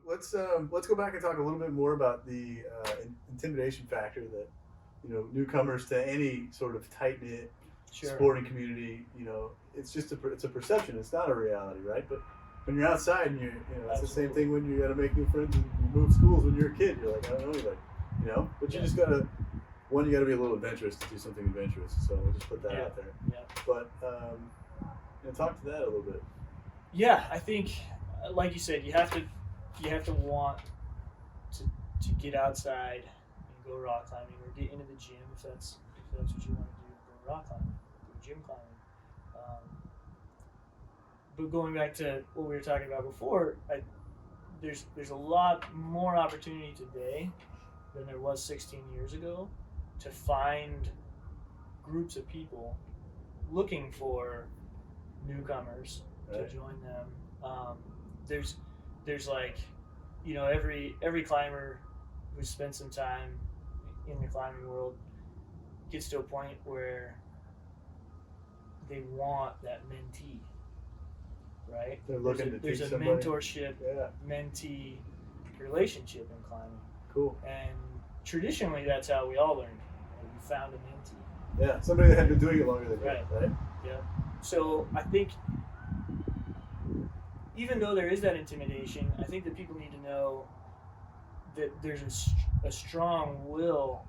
let's go back and talk a little bit more about the intimidation factor that newcomers to any sort of tight knit Sure. sporting community. It's just it's a perception. It's not a reality, right? But when you're outside and it's the same Absolutely. thing when you got to make new friends and you move schools when you're a kid. You're like, I don't know anybody, But you Yeah. just gotta you gotta be a little adventurous to do something adventurous. So we'll just put that Yeah. out there. Yeah. But talk to that a little bit. Yeah, I think, like you said, you have to want to get outside and go rock climbing or get into the gym if that's what you want to do. Go rock climbing, go gym climbing. But going back to what we were talking about before, there's a lot more opportunity today than there was 16 years ago to find groups of people looking for newcomers Right. to join them. There's like, every climber who spent some time in the climbing world gets to a point where they want that mentee, right? They're looking to There's teach a somebody. mentorship, Yeah. mentee relationship in climbing, Cool. and traditionally that's how we all learned. We found a mentee. Yeah. Somebody that had been doing it longer than you, Right. right? Yeah. So I think even though there is that intimidation, I think that people need to know that there's a strong will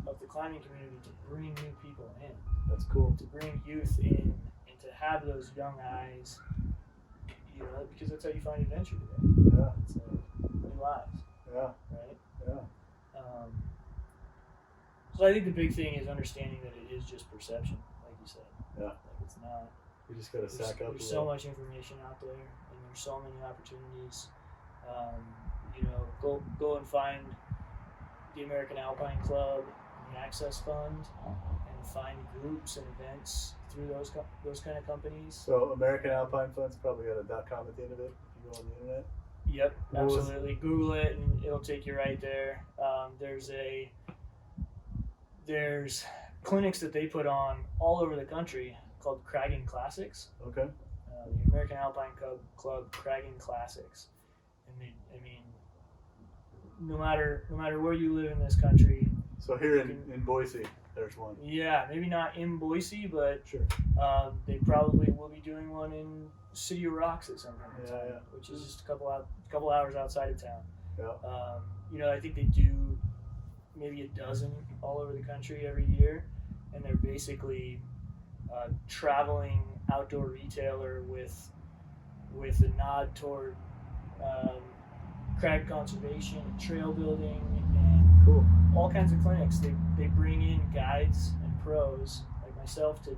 of the climbing community to bring new people in, That's cool. to bring youth in, and to have those young eyes, because that's how you find adventure today. Yeah. It's new lives, Yeah. right? Yeah. So I think the big thing is understanding that it is just perception, like you said. Yeah. Like it's not. You just gotta sack up. There's so much information out there, and there's so many opportunities. Go and find the American Alpine Club and the Access Fund, and find groups and events through those kind of companies. So American Alpine Fund's probably got a .com at the end of it if you go on the internet. Yep, What was- absolutely. Google it, and it'll take you right there. There's clinics that they put on all over the country called Cragging Classics. Okay. The American Alpine Club Cragging Classics, and no matter where you live in this country. So here in Boise, there's one. Yeah, maybe not in Boise, but Sure. they probably will be doing one in City of Rocks at some point in time, Yeah. which is just a couple hours outside of town. Yeah. I think they do maybe a dozen all over the country every year, and they're basically traveling outdoor retailer with a nod toward crag conservation and trail building and Cool. all kinds of clinics. They bring in guides and pros like myself to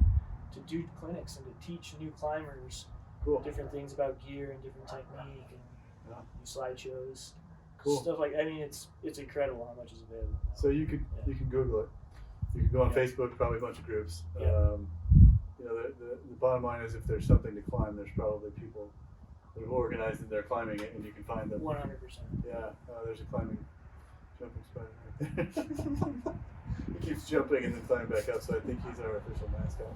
do clinics and to teach new climbers Cool. different things about gear and different technique and Yeah. new slideshows. Cool. Stuff like it's incredible how much is available now. So you can Google it. You can go on Yeah. Facebook, probably a bunch of groups. Yeah. The bottom line is if there's something to climb, there's probably people that have organized and they're climbing it, and you can find them. 100%. Yeah. There's a jumping spider right there. He keeps jumping and then climbing back up, so I think he's our official mascot.